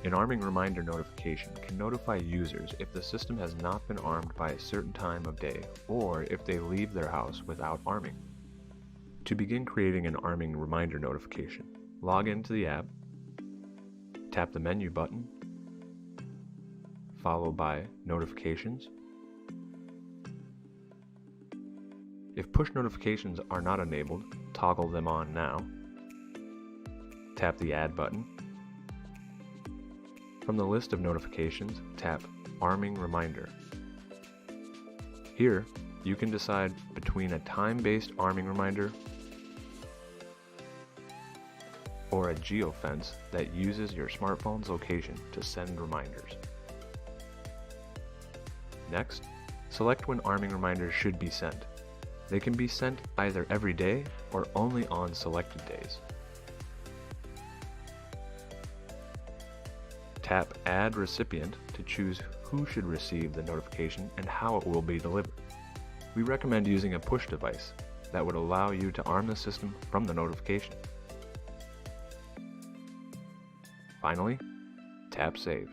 An arming reminder notification can notify users if the system has not been armed by a certain time of day or if they leave their house without arming. To begin creating an arming reminder notification, log into the app, tap the menu button, followed by Notifications. If push notifications are not enabled, toggle them on now. Tap the Add button. From the list of notifications, tap Arming Reminder. Here, you can decide between a time-based arming reminder or a geofence that uses your smartphone's location to send reminders. Next, select when arming reminders should be sent. They can be sent either every day or only on selected days. Tap Add Recipient to choose who should receive the notification and how it will be delivered. We recommend using a push device that would allow you to arm the system from the notification. Finally, tap Save.